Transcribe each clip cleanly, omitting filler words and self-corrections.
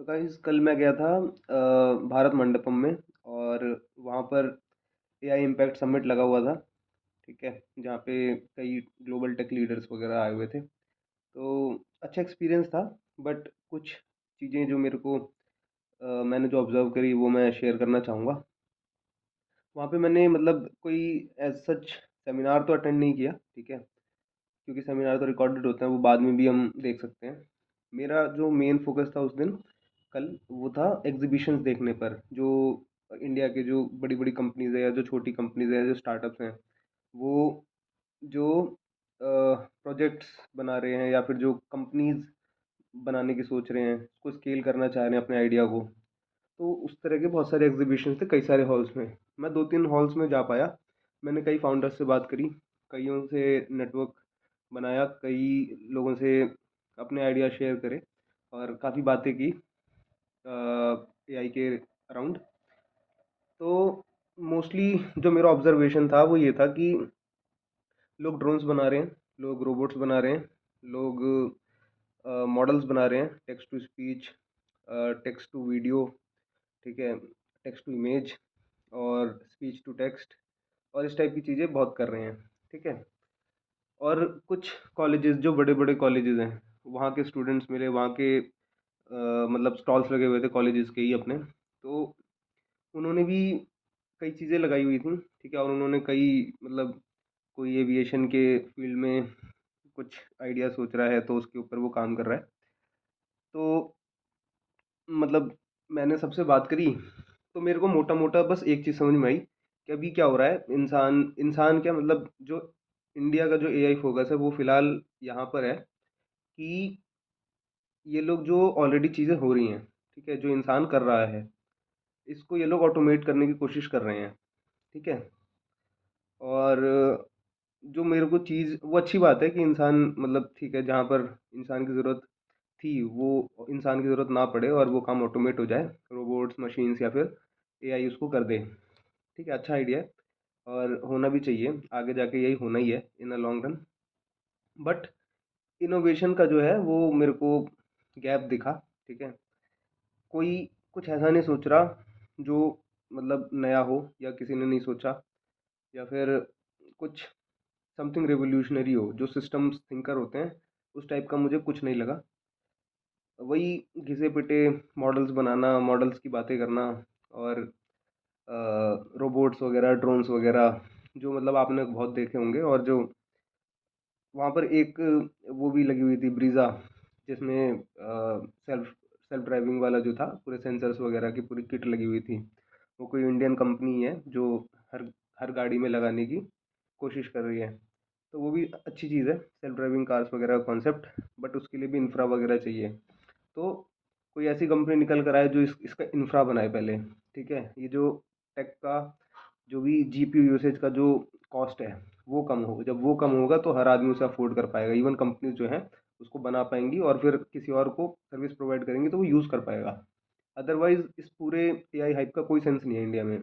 तो गाइस कल मैं गया था भारत मंडपम में। और वहाँ पर एआई इम्पैक्ट समिट लगा हुआ था। ठीक है। जहाँ पे कई ग्लोबल टेक लीडर्स वगैरह आए हुए थे। तो अच्छा एक्सपीरियंस था। बट कुछ चीज़ें जो मेरे को मैंने जो ऑब्जर्व करी वो मैं शेयर करना चाहूँगा। वहाँ पे मैंने मतलब कोई एज सच सेमिनार तो अटेंड नहीं किया। ठीक है। क्योंकि सेमिनार तो रिकॉर्डेड होते हैं, वो बाद में भी हम देख सकते हैं। मेरा जो मेन फोकस था उस दिन कल वो था एग्जीबिशंस देखने पर, जो इंडिया के जो बड़ी बड़ी कंपनीज है या जो छोटी कंपनीज है, जो स्टार्टअप्स हैं, वो जो प्रोजेक्ट्स बना रहे हैं या फिर जो कंपनीज बनाने की सोच रहे हैं, उसको स्केल करना चाह रहे हैं अपने आइडिया को। तो उस तरह के बहुत सारे एग्जीबिशन थे कई सारे हॉल्स में। मैं दो तीन हॉल्स में जा पाया। मैंने कई फाउंडर्स से बात करी, कईयों से नेटवर्क बनाया, कई लोगों से अपने आइडिया शेयर करे और काफ़ी बातें की एआई के अराउंड। तो मोस्टली जो मेरा ऑब्जर्वेशन था वो ये था कि लोग ड्रोन्स बना रहे हैं, लोग रोबोट्स बना रहे हैं, लोग मॉडल्स बना रहे हैं, text to speech, text to video. ठीक है। टेक्स्ट टू इमेज और स्पीच टू टेक्स्ट और इस टाइप की चीज़ें बहुत कर रहे हैं। ठीक है। और कुछ कॉलेजेस जो बड़े बड़े कॉलेजेस हैं, वहाँ के स्टूडेंट्स मिले, वहाँ के मतलब स्टॉल्स लगे हुए थे कॉलेजेस के ही अपने। तो उन्होंने भी कई चीज़ें लगाई हुई थी। ठीक है। और उन्होंने कई मतलब कोई एविएशन के फील्ड में कुछ आइडिया सोच रहा है तो उसके ऊपर वो काम कर रहा है। तो मतलब मैंने सबसे बात करी तो मेरे को मोटा मोटा बस एक चीज़ समझ में आई कि अभी क्या हो रहा है। इंसान इंसान क्या मतलब जो इंडिया का जो एआई फोकस है वो फिलहाल यहाँ पर है कि ये लोग जो ऑलरेडी चीज़ें हो रही हैं, ठीक है, जो इंसान कर रहा है, इसको ये लोग ऑटोमेट करने की कोशिश कर रहे हैं। ठीक है। और जो मेरे को चीज़ वो अच्छी बात है कि इंसान मतलब ठीक है, जहाँ पर इंसान की ज़रूरत थी वो इंसान की ज़रूरत ना पड़े और वो काम ऑटोमेट हो जाए, रोबोट्स मशीन्स या फिर एआई उसको कर दे। ठीक है। अच्छा आइडिया है और होना भी चाहिए, आगे जाके यही होना ही है in a long run. But innovation का जो है वो मेरे को गैप दिखा। ठीक है। कोई कुछ ऐसा नहीं सोच रहा जो मतलब नया हो या किसी ने नहीं सोचा, या फिर कुछ समथिंग रेवोल्यूशनरी हो, जो सिस्टम्स थिंकर होते हैं उस टाइप का मुझे कुछ नहीं लगा। वही घिसे पिटे मॉडल्स बनाना, मॉडल्स की बातें करना और रोबोट्स वगैरह, ड्रोन्स वगैरह, जो मतलब आपने बहुत देखे होंगे। और जो वहाँ पर एक वो भी लगी हुई थी ब्रीज़ा, जिसमें सेल्फ सेल्फ ड्राइविंग वाला जो था, पूरे सेंसर्स वगैरह की पूरी किट लगी हुई थी। वो कोई इंडियन कंपनी है जो हर हर गाड़ी में लगाने की कोशिश कर रही है। तो वो भी अच्छी चीज़ है, सेल्फ ड्राइविंग कार्स वगैरह का कॉन्सेप्ट। बट उसके लिए भी इंफ्रा वगैरह चाहिए। तो कोई ऐसी कंपनी निकल कर आए जो इसका इंफ्रा बनाए पहले। ठीक है। ये जो टेक का जो भी जीपीयू यूसेज का जो कॉस्ट है वो कम हो, जब वो कम होगा तो हर आदमी उसे अफोर्ड कर पाएगा, इवन कंपनीज जो है उसको बना पाएंगी और फिर किसी और को सर्विस प्रोवाइड करेंगी तो वो यूज़ कर पाएगा। अदरवाइज इस पूरे एआई हाइप का कोई सेंस नहीं है इंडिया में।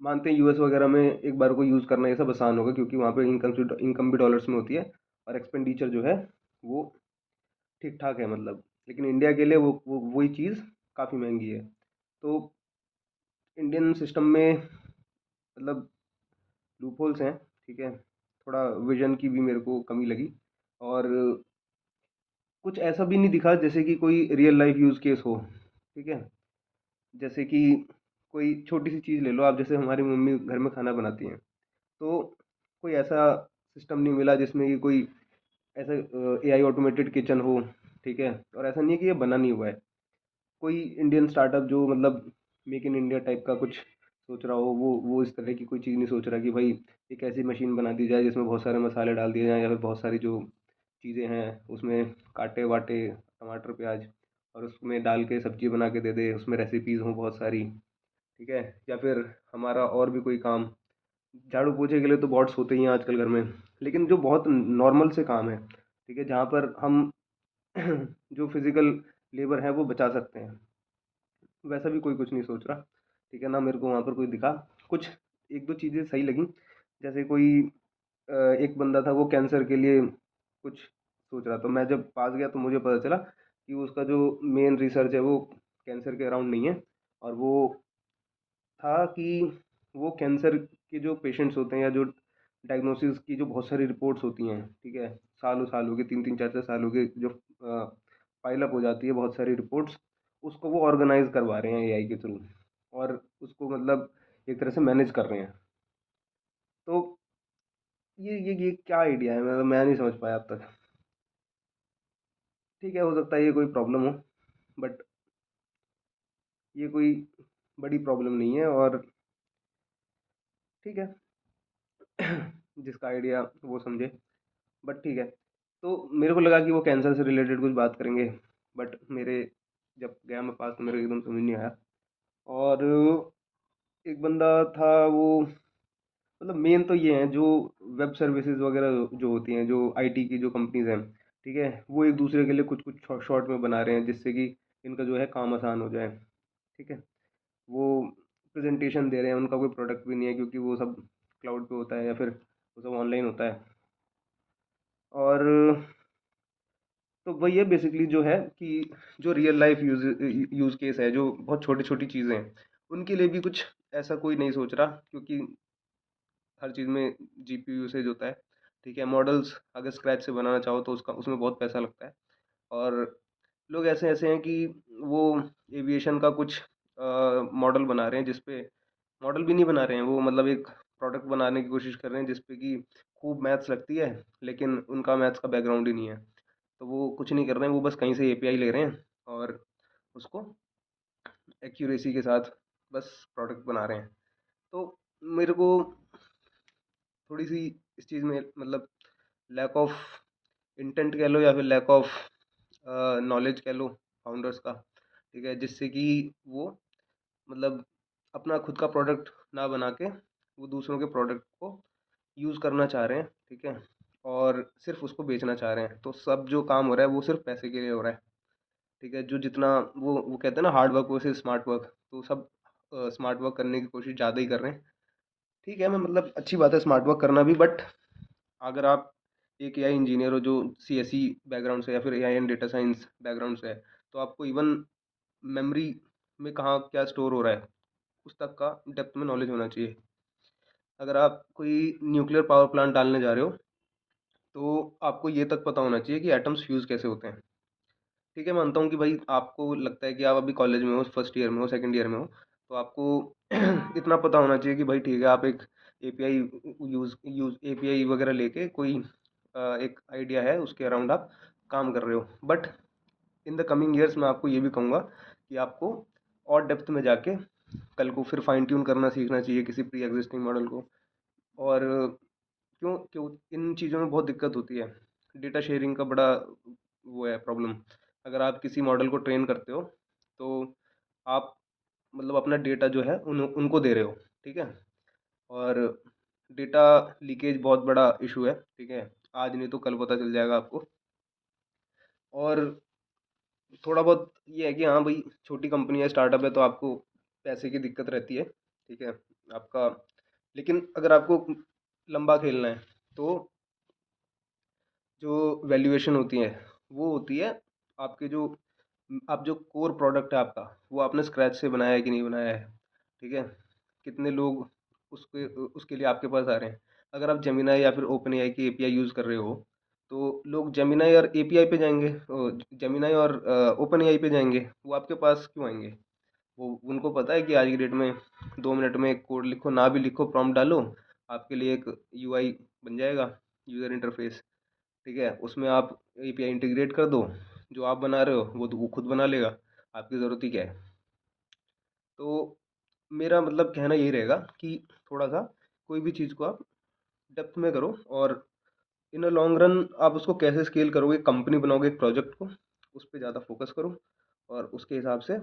मानते हैं यूएस वगैरह में एक बार को यूज़ करना ये सब आसान होगा क्योंकि वहाँ पे इनकम भी डॉलर्स में होती है और एक्सपेंडिचर जो है वो ठीक ठाक है मतलब। लेकिन इंडिया के लिए वो वही चीज़ काफ़ी महंगी है। तो इंडियन सिस्टम में मतलब लूपहोल्स हैं। ठीक है। थोड़ा विजन की भी मेरे को कमी लगी। और कुछ ऐसा भी नहीं दिखा जैसे कि कोई रियल लाइफ यूज़ केस हो। ठीक है। जैसे कि कोई छोटी सी चीज़ ले लो आप, जैसे हमारी मम्मी घर में खाना बनाती हैं, तो कोई ऐसा सिस्टम नहीं मिला जिसमें कि कोई ऐसा एआई ऑटोमेटेड किचन हो। ठीक है। और ऐसा नहीं है कि ये बना नहीं हुआ है। कोई इंडियन स्टार्टअप जो मतलब मेक इन इंडिया टाइप का कुछ सोच रहा हो, वो इस तरह की कोई चीज़ नहीं सोच रहा कि भाई एक ऐसी मशीन बना दी जाए जिसमें बहुत सारे मसाले डाल दिए जाएँ या फिर बहुत सारी जो चीज़ें हैं उसमें काटे वाटे टमाटर प्याज और उसमें डाल के सब्जी बना के दे दे, उसमें रेसिपीज़ हों बहुत सारी। ठीक है। या फिर हमारा और भी कोई काम, झाड़ू पोछे के लिए तो बॉट्स होते ही हैं आजकल घर में, लेकिन जो बहुत नॉर्मल से काम है, ठीक है, जहाँ पर हम जो फिजिकल लेबर है वो बचा सकते हैं, वैसा भी कोई कुछ नहीं सोच रहा। ठीक है ना, मेरे को वहाँ पर कोई दिखा कुछ एक दो चीज़ें सही लगी। जैसे कोई एक बंदा था वो कैंसर के लिए कुछ सोच रहा था, मैं जब पास गया तो मुझे पता चला कि उसका जो मेन रिसर्च है वो कैंसर के अराउंड नहीं है। और वो था कि वो कैंसर के जो पेशेंट्स होते हैं या जो डायग्नोसिस की जो बहुत सारी रिपोर्ट्स होती हैं, ठीक है, सालों सालों के, 3 3 4 4 सालों के जो पाइल अप हो जाती है बहुत सारी रिपोर्ट्स, उसको वो ऑर्गेनाइज करवा रहे हैं एआई के थ्रू, और उसको मतलब एक तरह से मैनेज कर रहे हैं। तो ये क्या आइडिया है, मतलब मैं नहीं समझ पाया अब तक। ठीक है, हो सकता है ये कोई प्रॉब्लम हो, बट ये कोई बड़ी प्रॉब्लम नहीं है, और ठीक है। जिसका आइडिया वो समझे, बट ठीक है। तो मेरे को लगा कि वो कैंसर से रिलेटेड कुछ बात करेंगे, बट मेरे जब गया मैं पास तो मेरे को एकदम समझ नहीं आया। और एक बंदा था वो, मतलब मेन तो ये है जो वेब सर्विसेज वगैरह जो होती हैं, जो आईटी की जो कंपनीज हैं, ठीक है, वो एक दूसरे के लिए कुछ कुछ शॉर्ट में बना रहे हैं जिससे कि इनका जो है काम आसान हो जाए। ठीक है, वो प्रेजेंटेशन दे रहे हैं, उनका कोई प्रोडक्ट भी नहीं है क्योंकि वो सब क्लाउड पे होता है या फिर वो सब ऑनलाइन होता है। और तो वही है बेसिकली, जो है कि जो रियल लाइफ यूज केस है, जो बहुत छोटी छोटी चीज़ें हैं, उनके लिए भी कुछ ऐसा कोई नहीं सोच रहा, क्योंकि हर चीज़ में जीपीयू यूसेज होता है। ठीक है, मॉडल्स अगर स्क्रैच से बनाना चाहो तो उसका उसमें बहुत पैसा लगता है। और लोग ऐसे ऐसे हैं कि वो एविएशन का कुछ मॉडल बना रहे हैं जिसपे, मॉडल भी नहीं बना रहे हैं वो, मतलब एक प्रोडक्ट बनाने की कोशिश कर रहे हैं जिसपे कि खूब मैथ्स लगती है, लेकिन उनका मैथ्स का बैकग्राउंड ही नहीं है। तो वो कुछ नहीं कर रहे हैं, वो बस कहीं से एपीआई ले रहे हैं और उसको एक्यूरेसी के साथ बस प्रोडक्ट बना रहे हैं। तो मेरे को थोड़ी सी इस चीज़ में मतलब लैक ऑफ इंटेंट कह लो या फिर लैक ऑफ नॉलेज कह लो फाउंडर्स का। ठीक है, जिससे कि वो मतलब अपना खुद का प्रोडक्ट ना बना के वो दूसरों के प्रोडक्ट को यूज़ करना चाह रहे हैं। ठीक है, और सिर्फ उसको बेचना चाह रहे हैं, तो सब जो काम हो रहा है वो सिर्फ पैसे के लिए हो रहा है। ठीक है, जो जितना वो कहते हैं ना hard work versus smart work, तो सब स्मार्ट वर्क करने की कोशिश ज़्यादा ही कर रहे हैं। ठीक है, मैं मतलब अच्छी बात है स्मार्ट वर्क करना भी, बट अगर आप एक एआई इंजीनियर हो जो सीएसई बैकग्राउंड से या फिर AI and data science background से है, तो आपको इवन मेमोरी में कहाँ क्या स्टोर हो रहा है उस तक का डेप्थ में नॉलेज होना चाहिए। अगर आप कोई न्यूक्लियर पावर प्लांट डालने जा रहे हो, तो आपको ये तक पता होना चाहिए कि एटम्स फ्यूज़ कैसे होते हैं। ठीक है, मानता हूँ कि भाई आपको लगता है कि आप अभी कॉलेज में हो, फर्स्ट ईयर में हो, सेकंड ईयर में हो, तो आपको इतना पता होना चाहिए कि भाई ठीक है, आप एक एपीआई यूज़ यूज़ एपीआई वगैरह लेके कोई एक आइडिया है उसके अराउंड आप काम कर रहे हो। But in the coming years मैं आपको ये भी कहूँगा कि आपको और डेप्थ में जाके कल को फिर फाइन ट्यून करना सीखना चाहिए किसी प्री एग्जिस्टिंग मॉडल को। और क्यों क्यों इन चीज़ों में बहुत दिक्कत होती है, डेटा शेयरिंग का बड़ा वो है प्रॉब्लम। अगर आप किसी मॉडल को ट्रेन करते हो, तो आप मतलब अपना डेटा जो है उनको दे रहे हो। ठीक है, और डेटा लीकेज बहुत बड़ा इशू है। ठीक है, आज नहीं तो कल पता चल जाएगा आपको। और थोड़ा बहुत ये है कि हाँ भाई, छोटी कंपनी है, स्टार्टअप है, तो आपको पैसे की दिक्कत रहती है। ठीक है, आपका, लेकिन अगर आपको लंबा खेलना है, तो जो वैल्यूएशन होती है वो होती है आपके जो, आप जो कोर प्रोडक्ट है आपका, वो आपने स्क्रैच से बनाया है कि नहीं बनाया है। ठीक है, कितने लोग उसके उसके लिए आपके पास आ रहे हैं। अगर आप जेमिनाई या फिर ओपन एआई की एपीआई यूज़ कर रहे हो, तो लोग जेमिनाई और एपीआई पे जाएंगे, जेमिनाई और ओपन एआई पे जाएंगे, वो आपके पास क्यों आएंगे? वो उनको पता है कि आज की डेट में 2 मिनट में एक कोड लिखो, ना भी लिखो, प्रॉम्प्ट डालो, आपके लिए एक यूआई बन जाएगा, यूज़र इंटरफेस। ठीक है, उसमें आप एपीआई इंटीग्रेट कर दो, जो आप बना रहे हो वो तो वो खुद बना लेगा, आपकी ज़रूरत ही क्या है? तो मेरा मतलब कहना यही रहेगा कि थोड़ा सा कोई भी चीज़ को आप डेप्थ में करो, और इन अ लॉन्ग रन आप उसको कैसे स्केल करोगे, कंपनी बनाओगे एक प्रोजेक्ट को, उस पर ज़्यादा फोकस करो, और उसके हिसाब से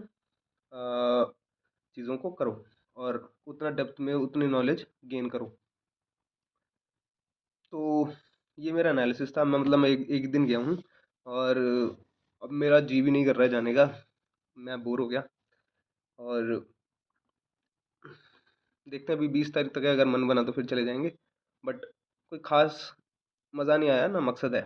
चीज़ों को करो, और उतना डेप्थ में उतनी नॉलेज गेन करो। तो ये मेरा एनालिसिस था। मैं मतलब मैं एक दिन गया हूँ, और अब मेरा जी भी नहीं कर रहा है जाने का, मैं बोर हो गया। और देखते हैं, अभी 20 तारीख तक है, अगर मन बना तो फिर चले जाएंगे, बट कोई खास मज़ा नहीं आया ना, मकसद है।